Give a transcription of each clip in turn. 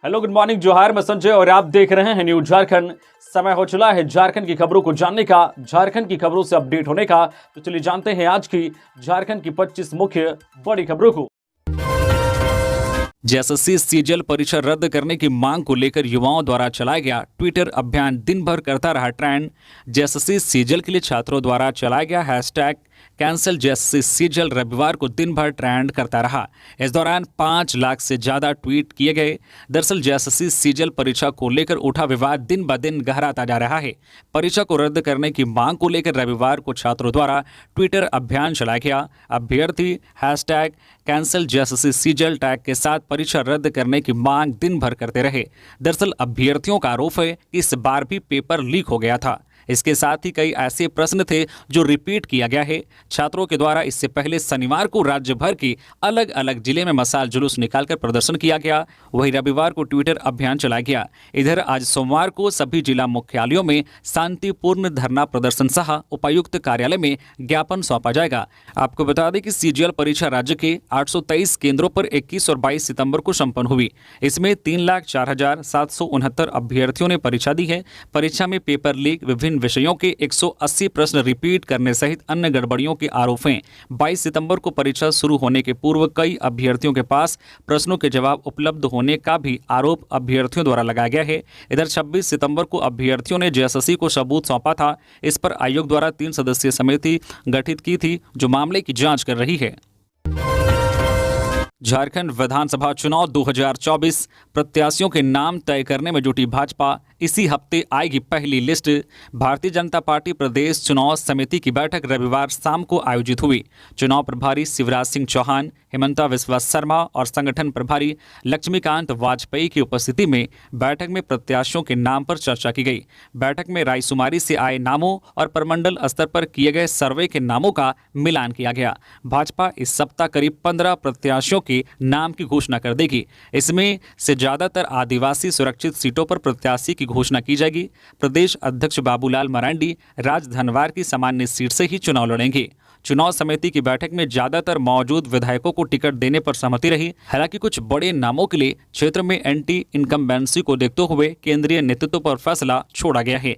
Hello, good morning, जोहार। मैं संजय और आप देख रहे हैं न्यूज झारखंड। समय हो चला है झारखंड की खबरों को जानने का, झारखंड की खबरों से अपडेट होने का। तो चलिए जानते हैं आज की झारखंड की 25 मुख्य बड़ी खबरों को। जेएसएससी सीजीएल परीक्षा रद्द करने की मांग को लेकर युवाओं द्वारा चलाया गया ट्विटर अभियान दिन भर करता रहा ट्रेंड। जेएसएससी सीजीएल के लिए छात्रों द्वारा चलाया गया हैशटैग कैंसिल जेएसएससी सीजीएल रविवार को दिन भर ट्रेंड करता रहा। इस दौरान 5 लाख से ज्यादा ट्वीट किए गए। दरअसल जेएसएससी सीजीएल परीक्षा को लेकर उठा विवाद दिन ब दिन गहराता जा रहा है। परीक्षा को रद्द करने की मांग को लेकर रविवार को छात्रों द्वारा ट्विटर अभियान चलाया गया। अभ्यर्थी hashtag cancel JSSC CGL tag के साथ परीक्षा रद्द करने की मांग दिन भर करते रहे। दरअसल अभ्यर्थियों का आरोप है कि इस बार भी पेपर लीक हो गया था। इसके साथ ही कई ऐसे प्रश्न थे जो रिपीट किया गया है। छात्रों के द्वारा इससे पहले शनिवार को राज्य भर के अलग अलग जिले में मशाल जुलूस निकालकर प्रदर्शन किया गया। वहीं रविवार को ट्विटर अभियान चलाया गया। इधर आज सोमवार को सभी जिला मुख्यालयों में शांतिपूर्ण धरना प्रदर्शन सह उपायुक्त कार्यालय में ज्ञापन सौंपा जाएगा। आपको बता दें कि सीजीएल परीक्षा राज्य के 823 केंद्रों पर 21 और 22 सितंबर को संपन्न हुई। इसमें 3,04,769 अभ्यर्थियों ने परीक्षा दी है। परीक्षा में पेपर लीक, विभिन्न विषयों के 180 प्रश्न रिपीट करने सहित अन्य गड़बड़ियों के आरोप हैं। 22 सितंबर को परीक्षा शुरू होने के पूर्व कई अभ्यर्थियों के पास प्रश्नों के जवाब उपलब्ध होने का भी आरोप अभ्यर्थियों द्वारा लगाया गया है। इधर 26 सितंबर को अभ्यर्थियों ने जेएसएससी को सबूत सौंपा था। इस पर आयोग द्वारा 3 सदस्यीय समिति गठित की थी जो मामले की जांच कर रही है। झारखंड विधानसभा चुनाव 2024 प्रत्याशियों के नाम तय करने में जुटी भाजपा। इसी हफ्ते आएगी पहली लिस्ट। भारतीय जनता पार्टी प्रदेश चुनाव समिति की बैठक रविवार शाम को आयोजित हुई। चुनाव प्रभारी शिवराज सिंह चौहान, हेमंता विश्वा शर्मा और संगठन प्रभारी लक्ष्मीकांत वाजपेयी की उपस्थिति में बैठक में प्रत्याशियों के नाम पर चर्चा की गई। बैठक में रायसुमारी से आए नामों और प्रमंडल स्तर पर किए गए सर्वे के नामों का मिलान किया गया। भाजपा इस सप्ताह करीब 15 प्रत्याशियों के नाम की घोषणा कर देगी। इसमें से ज्यादातर आदिवासी सुरक्षित सीटों पर प्रत्याशी की घोषणा की जाएगी। प्रदेश अध्यक्ष बाबूलाल मरांडी राजधनवार की सामान्य सीट से ही चुनाव लड़ेंगे। चुनाव समिति की बैठक में ज्यादातर मौजूद विधायकों को टिकट देने पर सहमति रही। हालांकि कुछ बड़े नामों के लिए क्षेत्र में एंटी इनकम्बेंसी को देखते हुए केंद्रीय नेतृत्व पर फैसला छोड़ा गया है।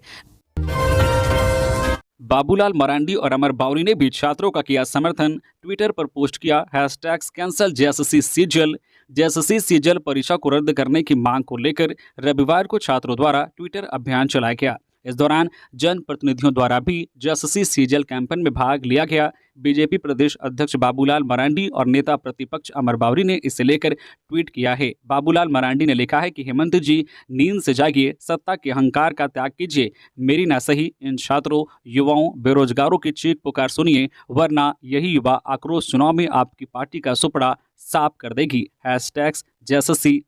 बाबूलाल मरांडी और अमर बावरी ने भी छात्रों का किया समर्थन। ट्विटर पर पोस्ट किया hashtag cancel JSSC CGL. JSSC CGL परीक्षा को रद्द करने की मांग को लेकर रविवार को छात्रों द्वारा ट्विटर अभियान चलाया गया। इस दौरान जनप्रतिनिधियों द्वारा भी जेएसएससी सीजीएल कैंपेन में भाग लिया गया। बीजेपी प्रदेश अध्यक्ष बाबूलाल मरांडी और नेता प्रतिपक्ष अमर बावरी ने इसे लेकर ट्वीट किया है। बाबूलाल मरांडी ने लिखा है कि हेमंत जी, नींद से जागिए, सत्ता के अहंकार का त्याग कीजिए। मेरी ना सही इन छात्रों, युवाओं, बेरोजगारों की चीख पुकार सुनिए, वरना यही युवा आक्रोश चुनाव में आपकी पार्टी का सुपड़ा साफ कर देगी। Hashtag JSSC.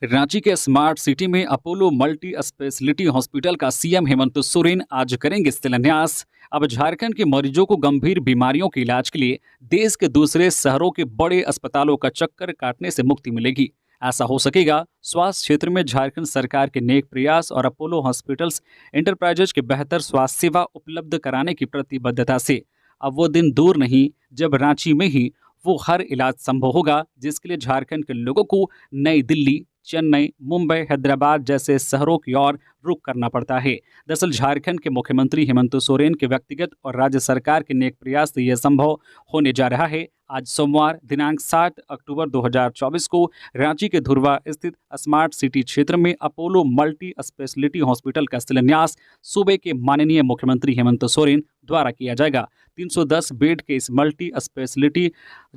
रांची के स्मार्ट सिटी में अपोलो मल्टी स्पेशलिटी हॉस्पिटल का सीएम हेमंत सोरेन आज करेंगे शिलान्यास। अब झारखंड के मरीजों को गंभीर बीमारियों के इलाज के लिए देश के दूसरे शहरों के बड़े अस्पतालों का चक्कर काटने से मुक्ति मिलेगी। ऐसा हो सकेगा स्वास्थ्य क्षेत्र में झारखंड सरकार के नेक प्रयास और अपोलो हॉस्पिटल्स एंटरप्राइजेज के बेहतर स्वास्थ्य सेवा उपलब्ध कराने की प्रतिबद्धता से। अब वो दिन दूर नहीं जब रांची में ही वो हर इलाज संभव होगा, जिसके लिए झारखंड के लोगों को नई दिल्ली, चेन्नई, मुंबई, हैदराबाद जैसे शहरों की ओर रुख करना पड़ता है। दरअसल झारखंड के मुख्यमंत्री हेमंत सोरेन के व्यक्तिगत और राज्य सरकार के नेक प्रयास से यह संभव होने जा रहा है। आज सोमवार दिनांक 7 अक्टूबर 2024 को रांची के धुर्वा स्थित स्मार्ट सिटी क्षेत्र में अपोलो मल्टी स्पेशलिटी हॉस्पिटल का शिलान्यास सूबे के माननीय मुख्यमंत्री हेमंत सोरेन द्वारा किया जाएगा। 310 बेड के इस मल्टी स्पेशलिटी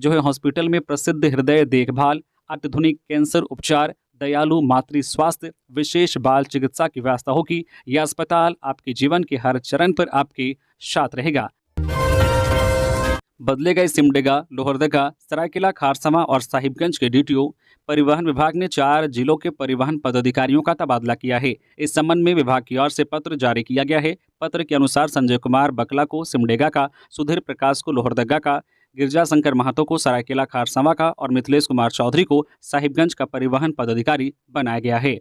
हॉस्पिटल में प्रसिद्ध हृदय देखभाल, अत्याधुनिक कैंसर उपचार, दयालु मातृ स्वास्थ्य, विशेष बाल चिकित्सा की व्यवस्था होगी। यह अस्पताल आपके जीवन के हर चरण पर आपके साथ रहेगा। बदले गए सिमडेगा, लोहरदगा, सरायकेला, खारसमा और साहिबगंज के डीटीओ। परिवहन विभाग ने 4 जिलों के परिवहन पदाधिकारियों का तबादला किया है। इस संबंध में विभाग की ओर से पत्र जारी किया गया है। पत्र के अनुसार संजय कुमार बकला को सिमडेगा का, सुधीर प्रकाश को लोहरदगा का, गिरजा शंकर महतो को सरायकेला खारसमा का और मिथिलेश कुमार चौधरी को साहिबगंज का परिवहन पदाधिकारी बनाया गया है।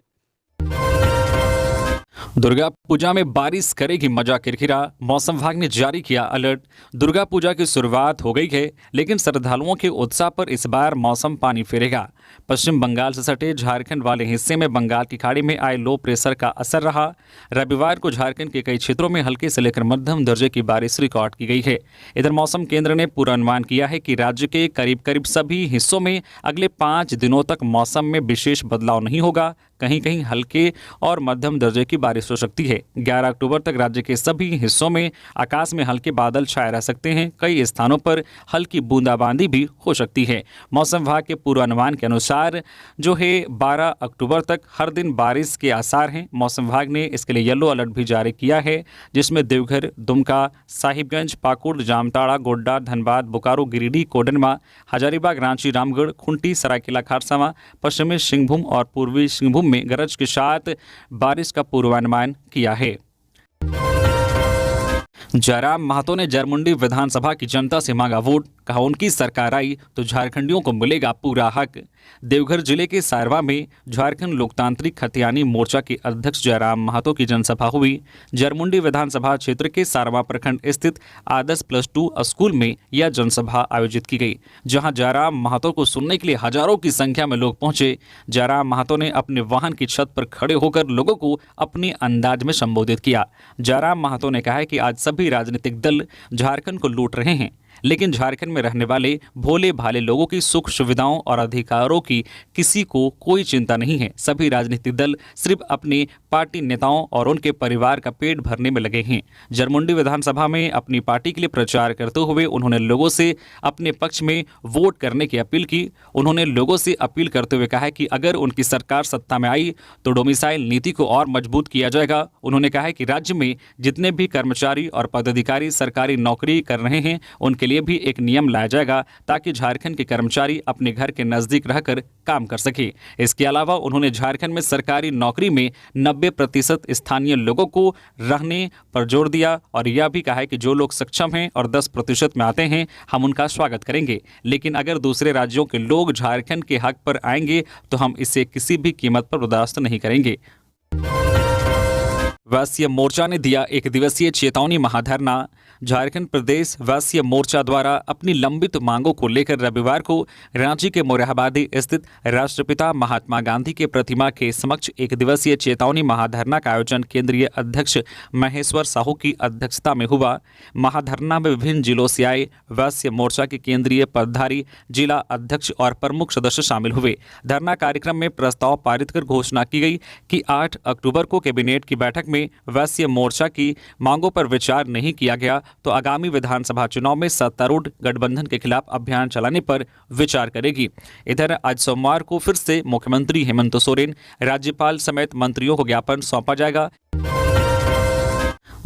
दुर्गा पूजा में बारिश करेगी मजा किरकिरा, मौसम विभाग ने जारी किया अलर्ट। दुर्गा पूजा की शुरुआत हो गई है, लेकिन श्रद्धालुओं के उत्साह पर इस बार मौसम पानी फेरेगा। पश्चिम बंगाल से सटे झारखंड वाले हिस्से में बंगाल की खाड़ी में आए लो प्रेशर का असर रहा। रविवार को झारखंड के कई क्षेत्रों में हल्के से लेकर मध्यम दर्जे की बारिश रिकॉर्ड की गई है। इधर मौसम केंद्र ने पूर्वानुमान किया है कि राज्य के करीब करीब सभी हिस्सों में अगले 5 दिनों तक मौसम में विशेष बदलाव नहीं होगा। कहीं कहीं हल्के और मध्यम दर्जे की बारिश हो सकती है। 11 अक्टूबर तक राज्य के सभी हिस्सों में आकाश में हल्के बादल छाए रह सकते हैं। कई स्थानों पर हल्की बूंदाबांदी भी हो सकती है। मौसम विभाग के पूर्वानुमान के अनुसार जो है 12 अक्टूबर तक हर दिन बारिश के आसार हैं। मौसम विभाग ने इसके लिए येलो अलर्ट भी जारी किया है, जिसमें देवघर, दुमका, साहिबगंज, पाकुड़, जामताड़ा, गोड्डा, धनबाद, बोकारो, गिरिडीह, कोडरमा, हजारीबाग, रांची, रामगढ़, खूंटी, सरायकेला खरसावां, पश्चिमी सिंहभूम और पूर्वी सिंहभूम में गरज के साथ बारिश का पूर्वानुमान किया है। जयराम महतो ने जरमुंडी विधानसभा की जनता से मांगा वोट, कहा उनकी सरकार आई तो झारखंडियों को मिलेगा पूरा हक। देवघर जिले के सारवा में झारखंड लोकतांत्रिक खतियानी मोर्चा के अध्यक्ष जयराम महतो की जनसभा हुई। जरमुंडी विधानसभा क्षेत्र के सारवा प्रखंड स्थित आदर्श +2 स्कूल में यह जनसभा आयोजित की गई, जहां जयराम महतो को सुनने के लिए हजारों की संख्या में लोग पहुंचे। जयराम महतो ने अपने वाहन की छत पर खड़े होकर लोगों को अपने अंदाज में संबोधित किया। जयराम महतो ने कहा कि आज सभी राजनीतिक दल झारखंड को लूट रहे हैं, लेकिन झारखंड में रहने वाले भोले भाले लोगों की सुख सुविधाओं और अधिकारों की किसी को कोई चिंता नहीं है। सभी राजनीतिक दल सिर्फ अपने पार्टी नेताओं और उनके परिवार का पेट भरने में लगे हैं। जरमुंडी विधानसभा में अपनी पार्टी के लिए प्रचार करते हुए उन्होंने लोगों से अपने पक्ष में वोट करने की अपील की। उन्होंने लोगों से अपील करते हुए कहा कि अगर उनकी सरकार सत्ता में आई तो डोमिसाइल नीति को और मजबूत किया जाएगा। उन्होंने कहा कि राज्य में जितने भी कर्मचारी और पदाधिकारी सरकारी नौकरी कर रहे हैं उनके लिए भी एक नियम लाया जाएगा, ताकि झारखंड के कर्मचारी अपने घर के नजदीक रहकर काम कर सके। इसके अलावा उन्होंने झारखंड में सरकारी नौकरी में 90% स्थानीय लोगों को रहने पर जोर दिया और यह भी कहा है कि जो लोग सक्षम हैं और 10% में आते हैं हम उनका स्वागत करेंगे, लेकिन अगर दूसरे राज्यों के लोग झारखंड के हक पर आएंगे तो हम इसे किसी भी कीमत पर बर्दाश्त नहीं करेंगे। वैश्य मोर्चा ने दिया 1 दिवसीय चेतावनी महाधरना। झारखंड प्रदेश वैश्य मोर्चा द्वारा अपनी लंबित मांगों को लेकर रविवार को रांची के मोरहाबादी स्थित राष्ट्रपिता महात्मा गांधी के प्रतिमा के समक्ष 1 दिवसीय चेतावनी महाधरना का आयोजन केंद्रीय अध्यक्ष महेश्वर साहू की अध्यक्षता में हुआ। महाधरना में विभिन्न जिलों से आए वैश्य मोर्चा के केंद्रीय पदधारी, जिला अध्यक्ष और प्रमुख सदस्य शामिल हुए। धरना कार्यक्रम में प्रस्ताव पारित कर घोषणा की गई कि 8 अक्टूबर को कैबिनेट की बैठक में वैश्य मोर्चा की मांगों पर विचार नहीं किया गया तो आगामी विधानसभा चुनाव में सत्तारूढ़ गठबंधन के खिलाफ अभियान चलाने पर विचार करेगी। इधर आज सोमवार को फिर से मुख्यमंत्री हेमंत सोरेन, राज्यपाल समेत मंत्रियों को ज्ञापन सौंपा जाएगा।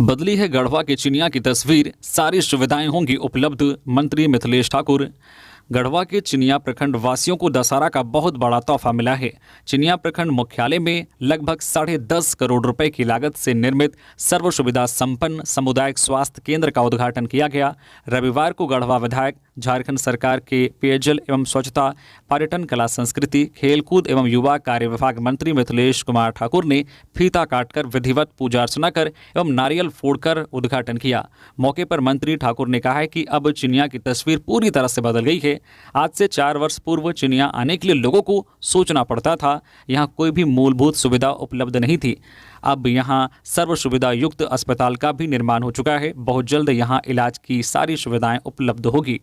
बदली है गढ़वा के चिनिया की तस्वीर, सारी सुविधाएं होंगी उपलब्ध, मंत्री मिथिलेश ठाकुर। गढ़वा के चिनिया प्रखंड वासियों को दशहरा का बहुत बड़ा तोहफा मिला है। चिनिया प्रखंड मुख्यालय में लगभग 10.5 करोड़ रुपए की लागत से निर्मित सर्व सुविधा संपन्न सामुदायिक स्वास्थ्य केंद्र का उद्घाटन किया गया। रविवार को गढ़वा विधायक, झारखंड सरकार के पेयजल एवं स्वच्छता, पर्यटन, कला संस्कृति, खेलकूद एवं युवा कार्य विभाग मंत्री मिथिलेश कुमार ठाकुर ने फीता काटकर विधिवत पूजा अर्चना कर एवं नारियल फोड़कर उद्घाटन किया। मौके पर मंत्री ठाकुर ने कहा है कि अब चिनिया की तस्वीर पूरी तरह से बदल गई है। आज से 4 वर्ष पूर्व चिनिया आने के लिए लोगों को सोचना पड़ता था। यहाँ कोई भी मूलभूत सुविधा उपलब्ध नहीं थी। अब यहाँ सर्व सुविधा युक्त अस्पताल का भी निर्माण हो चुका है। बहुत जल्द यहाँ इलाज की सारी सुविधाएं उपलब्ध होगी।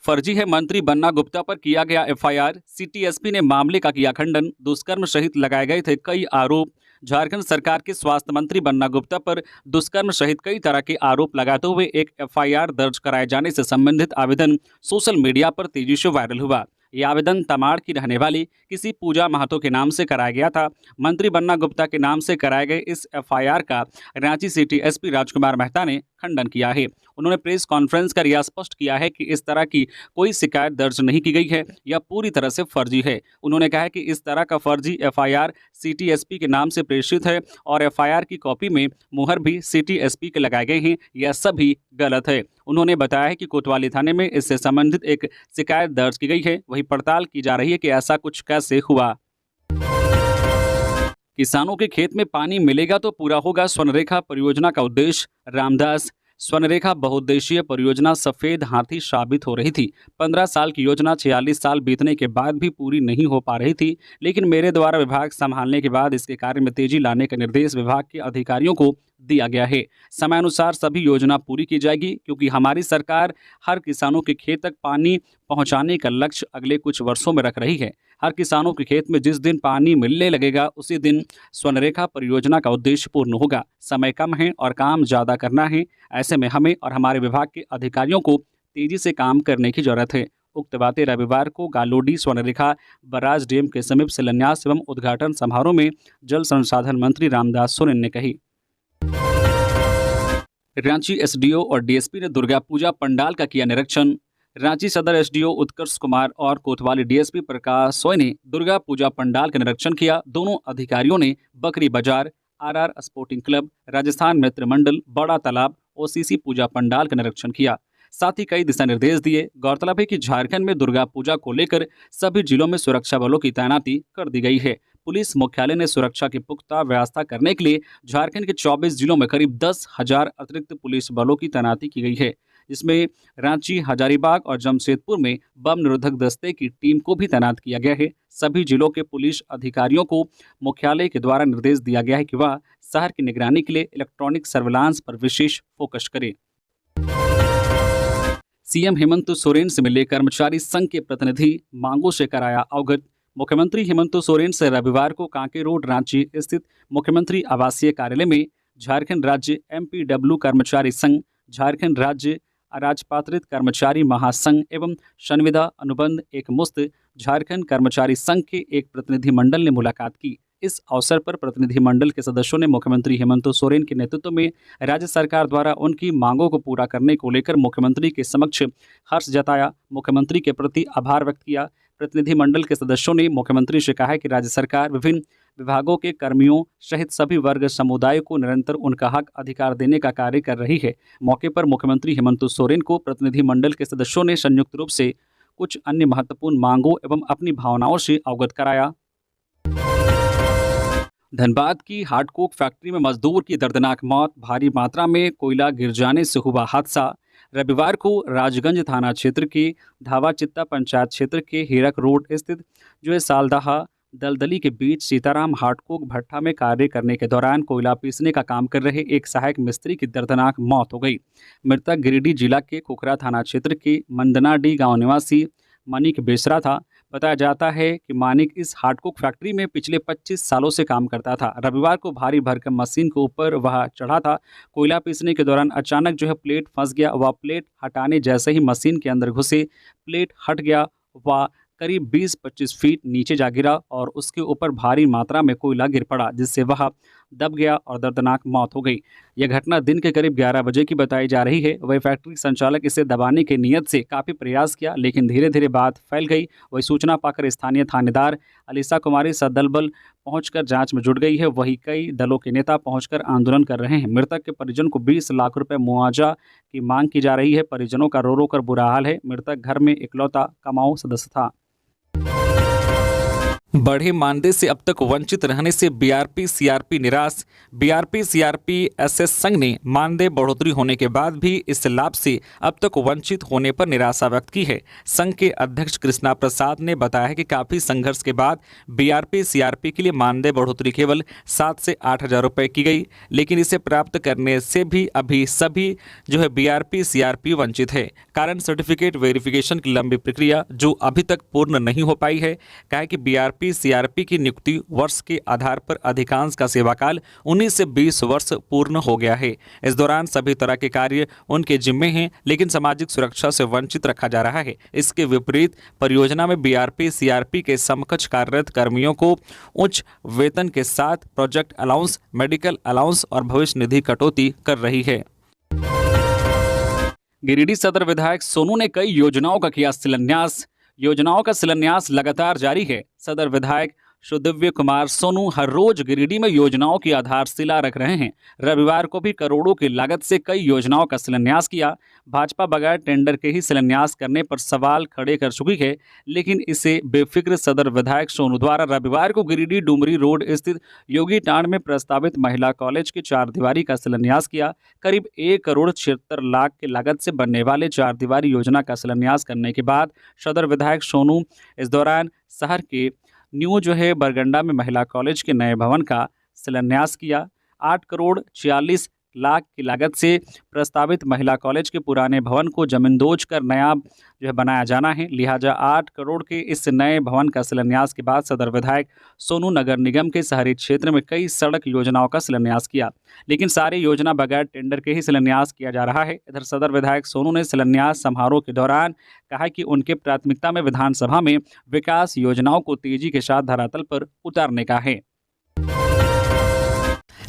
फर्जी है मंत्री बन्ना गुप्ता पर किया गया एफआईआर, सिटी एसपी ने मामले का किया खंडन। दुष्कर्म सहित लगाए गए थे कई आरोप। झारखंड सरकार के स्वास्थ्य मंत्री बन्ना गुप्ता पर दुष्कर्म सहित कई तरह के आरोप लगाते हुए एक एफआईआर दर्ज कराए जाने से संबंधित आवेदन सोशल मीडिया पर तेजी से वायरल हुआ। यह आवेदन तमाड़ की रहने वाली किसी पूजा महतो के नाम से कराया गया था। मंत्री बन्ना गुप्ता के नाम से कराए गए इस एफआईआर का रांची सिटी एसपी राजकुमार मेहता ने खंडन किया है। उन्होंने प्रेस कॉन्फ्रेंस कर यह स्पष्ट किया है कि इस तरह की कोई शिकायत दर्ज नहीं की गई है, यह पूरी तरह से फर्जी है। उन्होंने कहा कि इस तरह का फर्जी एफआईआर सिटी एसपी के नाम से प्रेषित है और एफआईआर की कॉपी में मुहर भी सिटी एसपी के लगाए गए हैं, यह सभी गलत है। उन्होंने बताया है कि कोतवाली थाने में इससे संबंधित एक शिकायत दर्ज की गई है, वही पड़ताल की जा रही है कि ऐसा कुछ कैसे हुआ। किसानों के खेत में पानी मिलेगा तो पूरा होगा स्वर्णरेखा परियोजना का उद्देश्य, रामदास। स्वर्णरेखा बहुउद्देशीय परियोजना सफेद हाथी साबित हो रही थी। 15 साल की योजना 46 साल बीतने के बाद भी पूरी नहीं हो पा रही थी, लेकिन मेरे द्वारा विभाग संभालने के बाद इसके कार्य में तेजी लाने का निर्देश विभाग के अधिकारियों को दिया गया है। समयानुसार सभी योजना पूरी की जाएगी, क्योंकि हमारी सरकार हर किसानों के खेत तक पानी पहुंचाने का लक्ष्य अगले कुछ वर्षों में रख रही है। हर किसानों के खेत में जिस दिन पानी मिलने लगेगा उसी दिन स्वर्णरेखा परियोजना का उद्देश्य पूर्ण होगा। समय कम है और काम ज़्यादा करना है। ऐसे में हमें और हमारे विभाग के अधिकारियों को तेजी से काम करने की जरूरत है। उक्त बातें रविवार को गालोडी स्वर्णरेखा बराज डैम के समीप शिलान्यास एवं उद्घाटन समारोह में जल संसाधन मंत्री रामदास सोरेन ने कही। रांची एसडीओ और डीएसपी ने दुर्गा पूजा पंडाल का किया निरीक्षण। रांची सदर एसडीओ उत्कर्ष कुमार और कोतवाली डीएसपी प्रकाश सोय ने दुर्गा पूजा पंडाल का निरीक्षण किया। दोनों अधिकारियों ने बकरी बाजार, आरआर स्पोर्टिंग क्लब, राजस्थान मित्र मंडल, बड़ा तालाब, ओसीसी पूजा पंडाल का निरीक्षण किया। साथ ही कई दिशा निर्देश दिए। गौरतलब है कि झारखंड में दुर्गा पूजा को लेकर सभी जिलों में सुरक्षा बलों की तैनाती कर दी गई है। पुलिस मुख्यालय ने सुरक्षा की पुख्ता व्यवस्था करने के लिए झारखंड के 24 जिलों में करीब 10,000 अतिरिक्त पुलिस बलों की तैनाती की गई है, जिसमें रांची, हजारीबाग और जमशेदपुर में बम निरोधक दस्ते की टीम को भी तैनात किया गया है। सभी जिलों के पुलिस अधिकारियों को मुख्यालय के द्वारा निर्देश दिया गया है कि वह शहर की निगरानी के लिए इलेक्ट्रॉनिक सर्विलांस पर विशेष फोकस करें। सीएम हेमंत सोरेन से मिले कर्मचारी संघ के प्रतिनिधि मांगों से कराया अवगत। मुख्यमंत्री हेमंत सोरेन से रविवार को कांके रोड रांची स्थित मुख्यमंत्री आवासीय कार्यालय में झारखंड राज्य एमपीडब्ल्यू कर्मचारी संघ, झारखंड राज्य अराजपात्रित कर्मचारी महासंघ एवं संविदा अनुबंध एकमुश्त झारखंड कर्मचारी संघ के एक प्रतिनिधिमंडल ने मुलाकात की। इस अवसर पर प्रतिनिधिमंडल के सदस्यों ने मुख्यमंत्री हेमंत सोरेन के नेतृत्व में राज्य सरकार द्वारा उनकी मांगों को पूरा करने को लेकर मुख्यमंत्री के समक्ष हर्ष जताया, मुख्यमंत्री के प्रति आभार व्यक्त किया। प्रतिनिधिमंडल के सदस्यों ने मुख्यमंत्री से कहा कि राज्य सरकार विभिन्न विभागों के कर्मियों सहित सभी वर्ग समुदाय को निरंतर उनका हक अधिकार देने का कार्य कर रही है। मौके पर मुख्यमंत्री हेमंत सोरेन को प्रतिनिधिमंडल के सदस्यों ने संयुक्त रूप से कुछ अन्य महत्वपूर्ण मांगों एवं अपनी भावनाओं से अवगत कराया। धनबाद की हार्डकोक फैक्ट्री में मजदूर की दर्दनाक मौत, भारी मात्रा में कोयला गिर जाने से हुआ हादसा। रविवार को राजगंज थाना क्षेत्र के धावा चित्ता पंचायत क्षेत्र के हीरक रोड स्थित जो है सालदहा दलदली के बीच सीताराम हार्डकोक भट्ठा में कार्य करने के दौरान कोयला पीसने का काम कर रहे एक सहायक मिस्त्री की दर्दनाक मौत हो गई। मृतक गिरिडीह जिला के खुखरा थाना क्षेत्र के मंदनाडीह गांव निवासी मानिक बेसरा था। बताया जाता है कि मानिक इस हार्डकोक फैक्ट्री में पिछले 25 सालों से काम करता था। रविवार को भारी भरकम मशीन के ऊपर वह चढ़ा था। कोयला पीसने के दौरान अचानक जो है प्लेट फंस गया। वह प्लेट हटाने जैसे ही मशीन के अंदर घुसे, प्लेट हट गया। वह करीब 20-25 फीट नीचे जा गिरा और उसके ऊपर भारी मात्रा में कोयला गिर पड़ा, जिससे वह दब गया और दर्दनाक मौत हो गई। यह घटना दिन के करीब 11 बजे की बताई जा रही है। वही फैक्ट्री संचालक इसे दबाने की नीयत से काफ़ी प्रयास किया, लेकिन धीरे धीरे बात फैल गई। वही सूचना पाकर स्थानीय थानेदार अलीसा कुमारी सदल बल पहुंचकर जांच में जुट गई है। वही कई दलों के नेता पहुंचकर आंदोलन कर रहे हैं। मृतक के परिजन को 20 लाख रुपए मुआवजा की मांग की जा रही है। परिजनों का रो रो कर बुरा हाल है। मृतक घर में इकलौता कमाऊ सदस्य था। बढ़े मानदेय से अब तक वंचित रहने से बीआरपी सीआरपी निराश। बीआरपी सीआरपी एसएस संघ ने मानदेय बढ़ोतरी होने के बाद भी इस लाभ से अब तक वंचित होने पर निराशा व्यक्त की है। संघ के अध्यक्ष कृष्णा प्रसाद ने बताया कि काफी संघर्ष के बाद बीआरपी सीआरपी के लिए मानदेय बढ़ोतरी केवल 7 से 8 हज़ार रुपये की गई, लेकिन इसे प्राप्त करने से भी अभी सभी जो है बीआरपी सीआरपी वंचित है। कारण सर्टिफिकेट वेरिफिकेशन की लंबी प्रक्रिया जो अभी तक पूर्ण नहीं हो पाई है। कहा कि बीआरपी सीआरपी की नियुक्ति वर्ष के आधार पर अधिकांश का सेवाकाल 19 से 20 वर्ष पूर्ण हो गया है। इस दौरान सभी तरह के कार्य उनके जिम्मे हैं, लेकिन सामाजिक सुरक्षा से वंचित रखा जा रहा है। इसके विपरीत परियोजना में बीआरपी सीआरपी के समकक्ष कार्यरत कर्मियों को उच्च वेतन के साथ प्रोजेक्ट अलाउंस, मेडिकल अलाउंस और भविष्य निधि कटौती कर रही है। गिरिडीह सदर विधायक सोनू ने कई योजनाओं का किया शिलान्यास। योजनाओं का शिलान्यास लगातार जारी है। सदर विधायक सुदिव्य कुमार सोनू हर रोज गिरिडीह में योजनाओं की आधारशिला रख रहे हैं। रविवार को भी करोड़ों की लागत से कई योजनाओं का शिलान्यास किया। भाजपा बगैर टेंडर के ही शिलान्यास करने पर सवाल खड़े कर चुकी है, लेकिन इसे बेफिक्र सदर विधायक सोनू द्वारा रविवार को गिरिडीह डुमरी रोड स्थित योगी टांड में प्रस्तावित महिला कॉलेज की 4 दीवारी का शिलान्यास किया। करीब 1 करोड़ 76 लाख की लागत से बनने वाले 4 दीवारी योजना का शिलान्यास करने के बाद सदर विधायक सोनू इस दौरान शहर के न्यू बरगंडा में महिला कॉलेज के नए भवन का शिलान्यास किया। 8 करोड़ 46 लाख की लागत से प्रस्तावित महिला कॉलेज के पुराने भवन को जमींदोज कर नया बनाया जाना है। लिहाजा 8 करोड़ के इस नए भवन का शिलान्यास के बाद सदर विधायक सोनू नगर निगम के शहरी क्षेत्र में कई सड़क योजनाओं का शिलान्यास किया, लेकिन सारी योजना बगैर टेंडर के ही शिलान्यास किया जा रहा है। इधर सदर विधायक सोनू ने शिलान्यास समारोह के दौरान कहा कि उनके प्राथमिकता में विधानसभा में विकास योजनाओं को तेजी के साथ धरातल पर उतारने का है।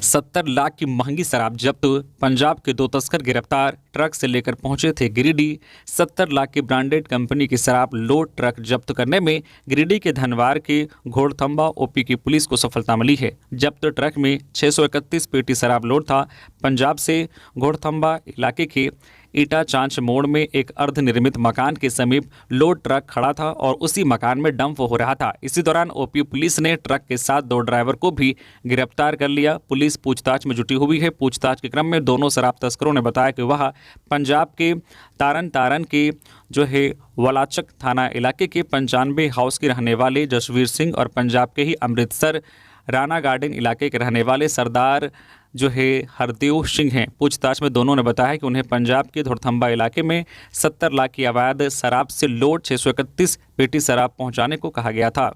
70 लाख की महंगी शराब जब्त, पंजाब के 2 तस्कर गिरफ्तार, ट्रक से लेकर पहुंचे थे गिरिडीह। 70 लाख की ब्रांडेड कंपनी की शराब लोड ट्रक जब्त करने में गिरिडीह के धनवार के घोड़थंबा ओपी की पुलिस को सफलता मिली है। जब्त ट्रक में 631 पेटी शराब लोड था। पंजाब से घोड़थंबा इलाके के ईटा चांच मोड़ में एक अर्धनिर्मित मकान के समीप लोड ट्रक खड़ा था और उसी मकान में डंप हो रहा था। इसी दौरान ओपी पुलिस ने ट्रक के साथ 2 ड्राइवर को भी गिरफ्तार कर लिया। पुलिस पूछताछ में जुटी हुई है। पूछताछ के क्रम में दोनों शराब तस्करों ने बताया कि वह पंजाब के तारन के वलाचक थाना इलाके के 95 हाउस के रहने वाले जसवीर सिंह और पंजाब के ही अमृतसर राना गार्डन इलाके के रहने वाले सरदार हरदेव सिंह हैं। पूछताछ में दोनों ने बताया कि उन्हें पंजाब के धोड़थंबा इलाके में 70 लाख की अवैध शराब से लोड 631 पेटी शराब पहुंचाने को कहा गया था।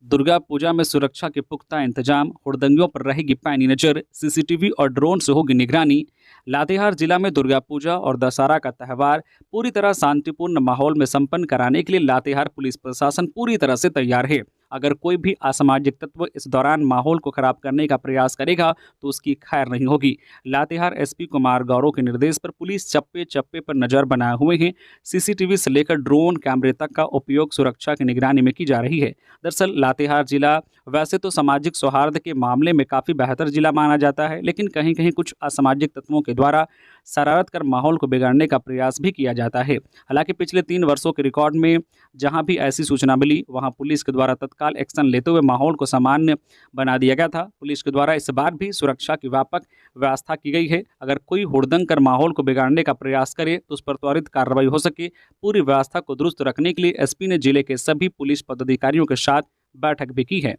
दुर्गा पूजा में सुरक्षा के पुख्ता इंतजाम, हुड़दंगियों पर रहेगी पैनी नजर, सीसीटीवी और ड्रोन से होगी निगरानी। लातेहार जिला में दुर्गा पूजा और दशहरा का त्यौहार पूरी तरह शांतिपूर्ण माहौल में संपन्न कराने के लिए लातेहार पुलिस प्रशासन पूरी तरह से तैयार है। अगर कोई भी असामाजिक तत्व इस दौरान माहौल को खराब करने का प्रयास करेगा तो उसकी खैर नहीं होगी। लातेहार एसपी कुमार गौरव के निर्देश पर पुलिस चप्पे चप्पे पर नजर बनाए हुए हैं। सीसीटीवी से लेकर ड्रोन कैमरे तक का उपयोग सुरक्षा की निगरानी में की जा रही है। दरअसल लातेहार जिला वैसे तो सामाजिक सौहार्द के मामले में काफ़ी बेहतर जिला माना जाता है, लेकिन कहीं कहीं कुछ असामाजिक तत्वों के द्वारा शरारत कर माहौल को बिगाड़ने का प्रयास भी किया जाता है। हालांकि पिछले 3 वर्षों के रिकॉर्ड में जहां भी ऐसी सूचना मिली वहां पुलिस के द्वारा तत्काल एक्शन लेते हुए माहौल को सामान्य बना दिया गया था। पुलिस के द्वारा इस बार भी सुरक्षा की व्यापक व्यवस्था की गई है। अगर कोई हुड़दंग कर माहौल को बिगाड़ने का प्रयास करे तो उस पर त्वरित कार्रवाई हो सके, पूरी व्यवस्था को दुरुस्त रखने के लिए एसपी ने जिले के सभी पुलिस पदाधिकारियों के साथ बैठक भी की है।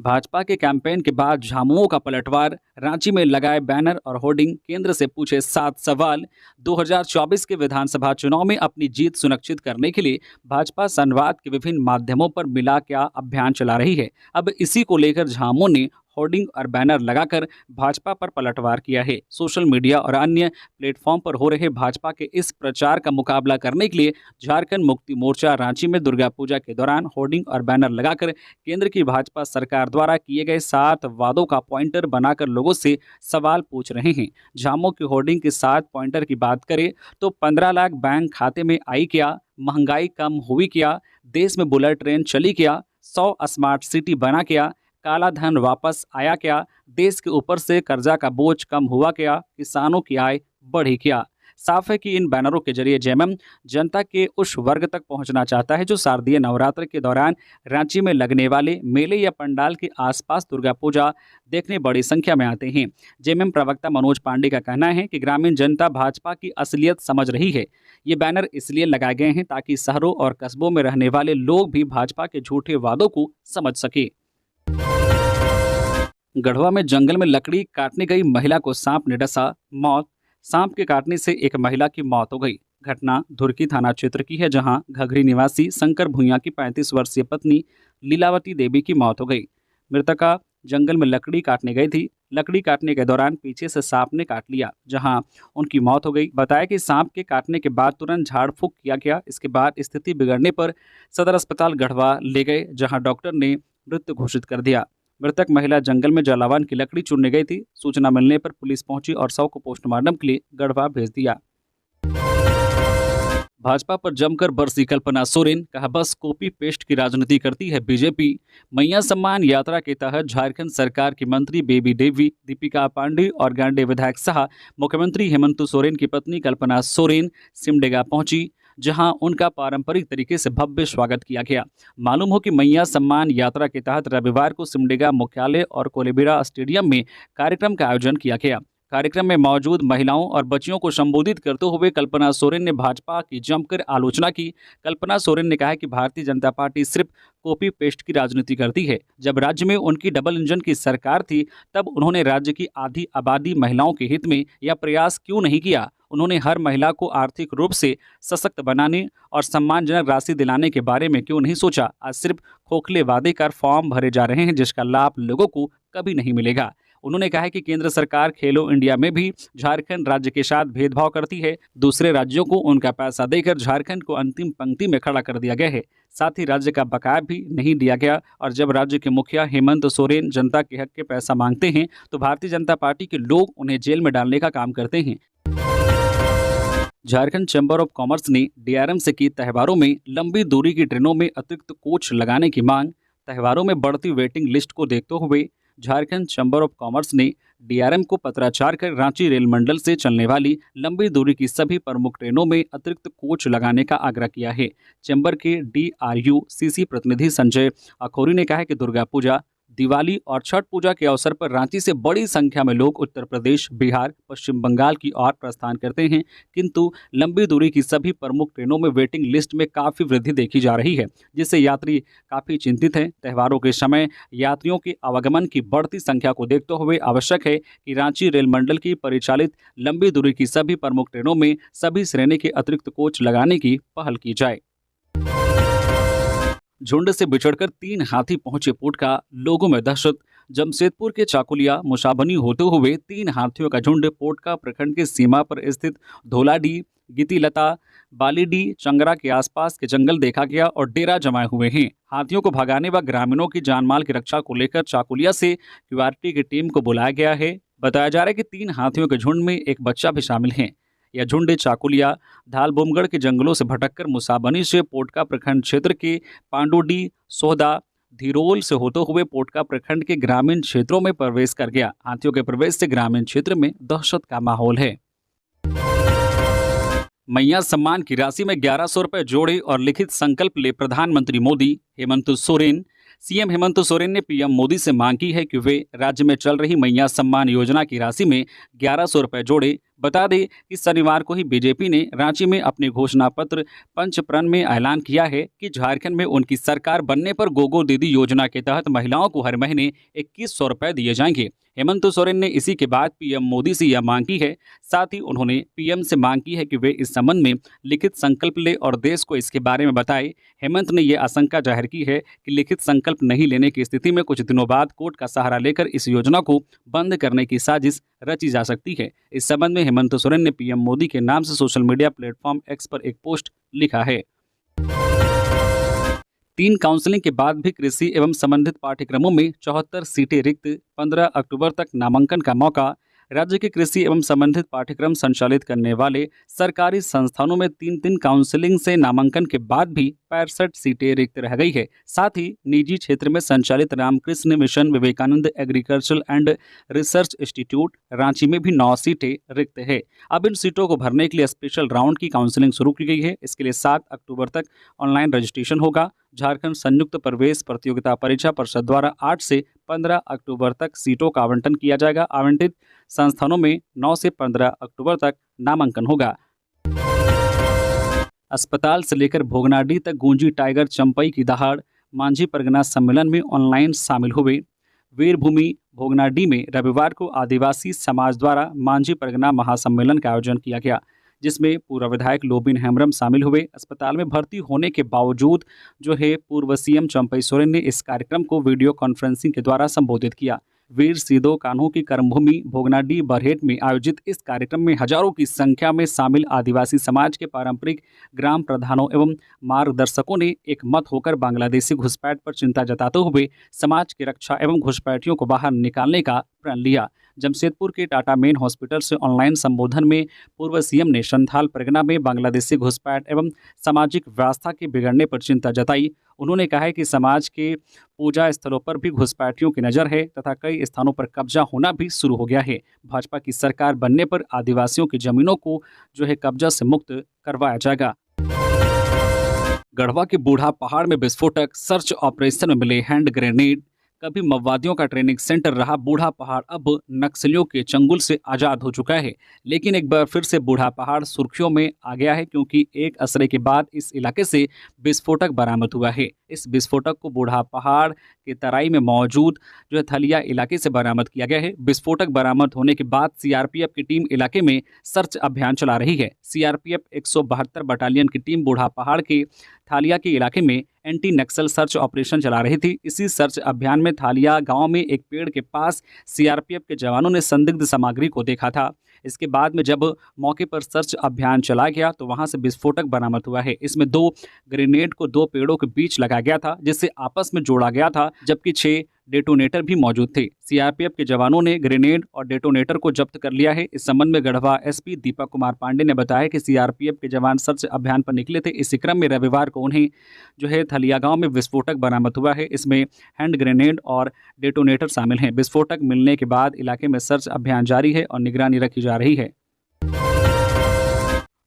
भाजपा के कैंपेन के बाद झामुमो का पलटवार, रांची में लगाए बैनर और होर्डिंग, केंद्र से पूछे 7 सवाल। 2024 के विधानसभा चुनाव में अपनी जीत सुनिश्चित करने के लिए भाजपा संवाद के विभिन्न माध्यमों पर मिला क्या अभियान चला रही है। अब इसी को लेकर झामुमो ने होर्डिंग और बैनर लगाकर भाजपा पर पलटवार किया है। सोशल मीडिया और अन्य प्लेटफॉर्म पर हो रहे भाजपा के इस प्रचार का मुकाबला करने के लिए झारखंड मुक्ति मोर्चा रांची में दुर्गा पूजा के दौरान होर्डिंग और बैनर लगाकर केंद्र की भाजपा सरकार द्वारा किए गए 7 वादों का पॉइंटर बनाकर लोगों से सवाल पूछ रहे हैं। झामुमो की होर्डिंग के 7 पॉइंटर की बात करें तो 15 लाख बैंक खाते में आई क्या, महंगाई कम हुई क्या, देश में बुलेट ट्रेन चली क्या, 100 स्मार्ट सिटी बना क्या, काला धन वापस आया क्या, देश के ऊपर से कर्जा का बोझ कम हुआ क्या, किसानों की आय बढ़ी क्या। साफ है कि इन बैनरों के जरिए जेएमएम जनता के उस वर्ग तक पहुंचना चाहता है जो शारदीय नवरात्र के दौरान रांची में लगने वाले मेले या पंडाल के आसपास दुर्गा पूजा देखने बड़ी संख्या में आते हैं। जेएमएम प्रवक्ता मनोज पांडे का कहना है कि ग्रामीण जनता भाजपा की असलियत समझ रही है। ये बैनर इसलिए लगाए गए हैं ताकि शहरों और कस्बों में रहने वाले लोग भी भाजपा के झूठे वादों को समझ सके। गढ़वा में जंगल में लकड़ी काटने गई महिला को सांप ने डसा, मौत। सांप के काटने से एक महिला की मौत हो गई। घटना धुरकी थाना क्षेत्र की है, जहां घघरी निवासी शंकर भुइयां की 35 वर्षीय पत्नी लीलावती देवी की मौत हो गई। मृतका जंगल में लकड़ी काटने गई थी। लकड़ी काटने के दौरान पीछे से सांप ने काट लिया, जहां उनकी मौत हो गई। बताया कि सांप के काटने के बाद तुरंत झाड़ फूंक किया गया। इसके बाद स्थिति बिगड़ने पर सदर अस्पताल गढ़वा ले गए, जहां डॉक्टर ने मृत घोषित कर दिया। मृतक महिला जंगल में जलावन की लकड़ी चुनने गई थी। सूचना मिलने पर पुलिस पहुंची और शव को पोस्टमार्टम के लिए गढ़वा भेज दिया। भाजपा पर जमकर बरसी कल्पना सोरेन, कहा बस कॉपी पेस्ट की राजनीति करती है बीजेपी। मैया सम्मान यात्रा के तहत झारखंड सरकार की मंत्री बेबी देवी, दीपिका पांडे और गांडे विधायक सह मुख्यमंत्री हेमंत सोरेन की पत्नी कल्पना सोरेन सिमडेगा पहुंची, जहां उनका पारंपरिक तरीके से भव्य स्वागत किया गया। मालूम हो कि मैया सम्मान यात्रा के तहत रविवार को सिमडेगा मुख्यालय और कोलेबिरा स्टेडियम में कार्यक्रम का आयोजन किया गया। कार्यक्रम में मौजूद महिलाओं और बच्चियों को संबोधित करते हुए कल्पना सोरेन ने भाजपा की जमकर आलोचना की। कल्पना सोरेन ने कहा कि भारतीय जनता पार्टी सिर्फ कॉपी पेस्ट की राजनीति करती है। जब राज्य में उनकी डबल इंजन की सरकार थी तब उन्होंने राज्य की आधी आबादी महिलाओं के हित में यह प्रयास क्यों नहीं किया। उन्होंने हर महिला को आर्थिक रूप से सशक्त बनाने और सम्मानजनक राशि दिलाने के बारे में क्यों नहीं सोचा। आज सिर्फ खोखले वादे कर फॉर्म भरे जा रहे हैं जिसका लाभ लोगों को कभी नहीं मिलेगा। उन्होंने कहा कि केंद्र सरकार खेलो इंडिया में भी झारखंड राज्य के साथ भेदभाव करती है। दूसरे राज्यों को उनका पैसा देकर झारखंड को अंतिम पंक्ति में खड़ा कर दिया गया है। साथ ही राज्य का बकाया भी नहीं दिया गया और जब राज्य के मुखिया हेमंत सोरेन जनता के हक के पैसा मांगते हैं तो भारतीय जनता पार्टी के लोग उन्हें जेल में डालने का काम करते हैं। झारखंड चैम्बर ऑफ कॉमर्स ने डीआरएम से की त्योहारों में लंबी दूरी की ट्रेनों में अतिरिक्त कोच लगाने की मांग। त्योहारों में बढ़ती वेटिंग लिस्ट को देखते हुए झारखंड चैम्बर ऑफ कॉमर्स ने डीआरएम को पत्राचार कर रांची रेल मंडल से चलने वाली लंबी दूरी की सभी प्रमुख ट्रेनों में अतिरिक्त कोच लगाने का आग्रह किया है। चैम्बर के DRUCC प्रतिनिधि संजय अखौरी ने कहा है कि दुर्गा पूजा, दिवाली और छठ पूजा के अवसर पर रांची से बड़ी संख्या में लोग उत्तर प्रदेश, बिहार, पश्चिम बंगाल की ओर प्रस्थान करते हैं, किंतु लंबी दूरी की सभी प्रमुख ट्रेनों में वेटिंग लिस्ट में काफ़ी वृद्धि देखी जा रही है, जिससे यात्री काफ़ी चिंतित हैं। त्योहारों के समय यात्रियों के आवागमन की बढ़ती संख्या को देखते हुए आवश्यक है कि रांची रेल मंडल की परिचालित लंबी दूरी की सभी प्रमुख ट्रेनों में सभी श्रेणी के अतिरिक्त कोच लगाने की पहल की जाए। झुंड से बिछड़कर 3 हाथी पहुंचे पोटका, लोगों में दहशत। जमशेदपुर के चाकुलिया मुसाबनी होते हुए 3 हाथियों का झुंड पोटका प्रखंड के सीमा पर स्थित धोलाडी, गितिलता, बालीडी, चंगरा के आसपास के जंगल देखा गया और डेरा जमाए हुए हैं। हाथियों को भगाने व ग्रामीणों की जानमाल की रक्षा को लेकर चाकुलिया से QRT की टीम को बुलाया गया है। बताया जा रहा है कि 3 हाथियों के झुंड में एक बच्चा भी शामिल है। यह झुंड चाकुलिया, धालबोमगढ़ के जंगलों से भटककर मुसाबनी से पोटका प्रखंड क्षेत्र के पांडुडी, सोहदा, धीरोल से होते हुए पोटका प्रखंड के ग्रामीण क्षेत्रों में प्रवेश कर गया। हाथियों के प्रवेश से ग्रामीण क्षेत्र में दहशत का माहौल है। मैया सम्मान की राशि में 1100 रुपये जोड़े और लिखित संकल्प ले प्रधानमंत्री मोदी। हेमंत सोरेन सीएम हेमंत सोरेन ने पीएम मोदी से मांग की है कि वे राज्य में चल रही मैया सम्मान योजना की राशि में 1100 रुपये जोड़े। बता दें कि शनिवार को ही बीजेपी ने रांची में अपने घोषणा पत्र पंचप्रण में ऐलान किया है कि झारखंड में उनकी सरकार बनने पर गोगो दीदी योजना के तहत महिलाओं को हर महीने 2100 रुपये दिए जाएंगे। हेमंत सोरेन ने इसी के बाद पीएम मोदी से यह मांग की है। साथ ही उन्होंने पीएम से मांग की है कि वे इस संबंध में लिखित संकल्प ले और देश को इसके बारे में बताए। हेमंत ने यह आशंका जाहिर की है कि लिखित संकल्प नहीं लेने की स्थिति में कुछ दिनों बाद कोर्ट का सहारा लेकर इस योजना को बंद करने की साजिश रची जा सकती है। इस संबंध में हेमंत सोरेन ने पीएम मोदी के नाम से सोशल मीडिया प्लेटफॉर्म X पर एक पोस्ट लिखा है। 3 काउंसलिंग के बाद भी कृषि एवं संबंधित पाठ्यक्रमों में 74 सीटें रिक्त, 15 अक्टूबर तक नामांकन का मौका। राज्य के कृषि एवं संबंधित पाठ्यक्रम संचालित करने वाले सरकारी संस्थानों में 3 काउंसलिंग से नामांकन के बाद भी 65 सीटें रिक्त रह गई है। साथ ही निजी क्षेत्र में संचालित Ramakrishna Mission Vivekananda Agricultural and Research Institute Ranchi में भी 9 सीटें रिक्त है। अब इन सीटों को भरने के लिए स्पेशल राउंड की काउंसलिंग शुरू की गई है। इसके लिए 7 अक्टूबर तक ऑनलाइन रजिस्ट्रेशन होगा। झारखंड संयुक्त प्रवेश प्रतियोगिता परीक्षा परिषद द्वारा 8 से 15 अक्टूबर तक सीटों का आवंटन किया जाएगा। आवंटित संस्थानों में 9 से 15 अक्टूबर तक नामांकन होगा। अस्पताल से लेकर भोगनाडीह तक गूंजी टाइगर चंपई की दहाड़। मांझी परगना सम्मेलन में ऑनलाइन शामिल हुए। वीरभूमि भोगनाडीह में रविवार को आदिवासी समाज द्वारा मांझी परगना महासम्मेलन का आयोजन किया गया, जिसमें पूर्व विधायक लोबिन हेम्ब्रम शामिल हुए। अस्पताल में भर्ती होने के बावजूद पूर्व सीएम चंपई सोरेन ने इस कार्यक्रम को वीडियो कॉन्फ्रेंसिंग के द्वारा संबोधित किया। वीर सिदो कान्हू की कर्मभूमि भोगनाडीह बरहेट में आयोजित इस कार्यक्रम में हजारों की संख्या में शामिल आदिवासी समाज के पारंपरिक ग्राम प्रधानों एवं मार्गदर्शकों ने एक मत होकर बांग्लादेशी घुसपैठ पर चिंता जताते हुए समाज की रक्षा एवं घुसपैठियों को बाहर निकालने का प्रण लिया। जमशेदपुर के टाटा मेन हॉस्पिटल से ऑनलाइन संबोधन में पूर्व सीएम ने संथाल परगना में बांग्लादेशी घुसपैठ एवं सामाजिक व्यवस्था के बिगड़ने पर चिंता जताई। उन्होंने कहा है कि समाज के पूजा स्थलों पर भी घुसपैठियों की नज़र है तथा कई स्थानों पर कब्जा होना भी शुरू हो गया है। भाजपा की सरकार बनने पर आदिवासियों की जमीनों को जो है कब्जा से मुक्त करवाया जाएगा। गढ़वा के बूढ़ा पहाड़ में विस्फोटक, सर्च ऑपरेशन में मिले हैंड ग्रेनेड। कभी माओवादियों का ट्रेनिंग सेंटर रहा बूढ़ा पहाड़ अब नक्सलियों के चंगुल से आज़ाद हो चुका है। लेकिन एक बार फिर से बूढ़ा पहाड़ सुर्खियों में आ गया है क्योंकि एक असरे के बाद इस इलाके से विस्फोटक बरामद हुआ है। इस विस्फोटक को बूढ़ा पहाड़ के तराई में मौजूद जो है थलिया इलाके से बरामद किया गया है। विस्फोटक बरामद होने के बाद सीआरपीएफ की टीम इलाके में सर्च अभियान चला रही है। सीआरपीएफ 172 बटालियन की टीम बूढ़ा पहाड़ के थालिया के इलाके में एंटी नक्सल सर्च ऑपरेशन चला रही थी। इसी सर्च अभियान में थालिया गांव में एक पेड़ के पास सीआरपीएफ के जवानों ने संदिग्ध सामग्री को देखा था। इसके बाद में जब मौके पर सर्च अभियान चला गया तो वहां से विस्फोटक बरामद हुआ है। इसमें 2 ग्रेनेड को 2 पेड़ों के बीच लगाया गया था जिससे आपस में जोड़ा गया था, जबकि 6 डेटोनेटर भी मौजूद थे। सीआरपीएफ के जवानों ने ग्रेनेड और डेटोनेटर को जब्त कर लिया है। इस संबंध में गढ़वा एसपी दीपक कुमार पांडे ने बताया कि सीआरपीएफ के जवान सर्च अभियान पर निकले थे। इसी क्रम में रविवार को उन्हें जो है थलिया गांव में विस्फोटक बरामद हुआ है। इसमें हैंड ग्रेनेड और डेटोनेटर शामिल हैं। विस्फोटक मिलने के बाद इलाके में सर्च अभियान जारी है और निगरानी रखी जा रही है।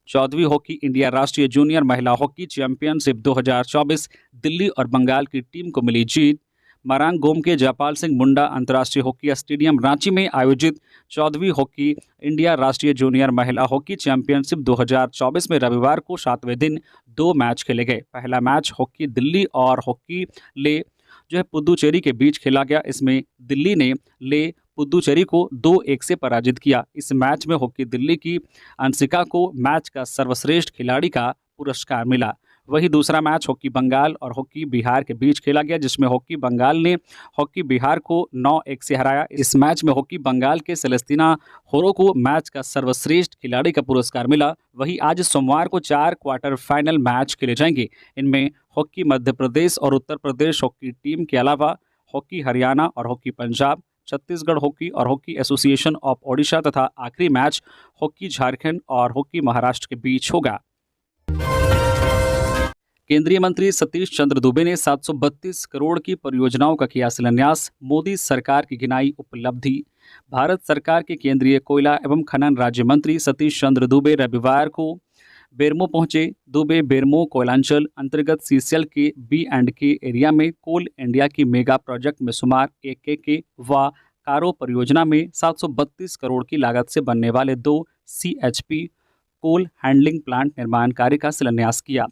14वीं हॉकी इंडिया राष्ट्रीय जूनियर महिला हॉकी चैंपियनशिप 2024 दिल्ली और बंगाल की टीम को मिली जीत। मरांगगोम के जयपाल सिंह मुंडा अंतर्राष्ट्रीय हॉकी स्टेडियम रांची में आयोजित 14वीं हॉकी इंडिया राष्ट्रीय जूनियर महिला हॉकी चैंपियनशिप 2024 में रविवार को 7वें दिन 2 मैच खेले गए। पहला मैच हॉकी दिल्ली और हॉकी ले जो है पुदुचेरी के बीच खेला गया। इसमें दिल्ली ने ले पुदुचेरी को 2-1 से पराजित किया। इस मैच में हॉकी दिल्ली की अंशिका को मैच का सर्वश्रेष्ठ खिलाड़ी का पुरस्कार मिला। वही दूसरा मैच हॉकी बंगाल और हॉकी बिहार के बीच खेला गया जिसमें हॉकी बंगाल ने हॉकी बिहार को 9-1 से हराया। इस मैच में हॉकी बंगाल के सेलेस्टिना होरो को मैच का सर्वश्रेष्ठ खिलाड़ी का पुरस्कार मिला। वही आज सोमवार को 4 क्वार्टर फाइनल मैच खेले जाएंगे। इनमें हॉकी मध्य प्रदेश और उत्तर प्रदेश हॉकी टीम के अलावा हॉकी हरियाणा और हॉकी पंजाब, छत्तीसगढ़ हॉकी और हॉकी एसोसिएशन ऑफ ओडिशा तथा आखिरी मैच हॉकी झारखंड और हॉकी महाराष्ट्र के बीच होगा। केंद्रीय मंत्री सतीश चंद्र दुबे ने 732 करोड़ की परियोजनाओं का किया शिलान्यास। मोदी सरकार की गिनाई उपलब्धि। भारत सरकार के केंद्रीय कोयला एवं खनन राज्य मंत्री सतीश चंद्र दुबे रविवार को बेरमो पहुंचे। दुबे बेरमो कोयलांचल अंतर्गत सीसीएल के B&K एरिया में कोल इंडिया की मेगा प्रोजेक्ट में शुमार AKK व कारो परियोजना में 732 करोड़ की लागत से बनने वाले 2 CHP कोल हैंडलिंग प्लांट निर्माण कार्य का शिलान्यास किया।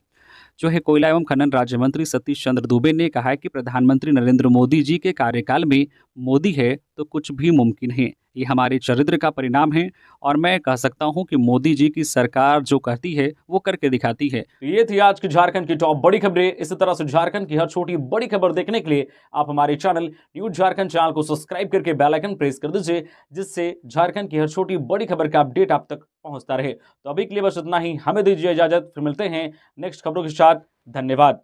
जो है कोयला एवं खनन राज्य मंत्री सतीश चंद्र दुबे ने कहा है कि प्रधानमंत्री नरेंद्र मोदी जी के कार्यकाल में मोदी है तो कुछ भी मुमकिन है। ये हमारे चरित्र का परिणाम है और मैं कह सकता हूं कि मोदी जी की सरकार जो कहती है वो करके दिखाती है। ये थी आज की झारखंड की टॉप बड़ी खबरें। इसी तरह से झारखंड की हर छोटी बड़ी खबर देखने के लिए आप हमारे चैनल न्यूज झारखंड चैनल को सब्सक्राइब करके बेल आइकन प्रेस कर दीजिए, जिससे झारखंड की हर छोटी बड़ी खबर का अपडेट आप तक पहुंचता रहे। तो अभी के लिए बस इतना ही, हमें दीजिए इजाजत, फिर मिलते हैं नेक्स्ट खबरों के साथ। धन्यवाद।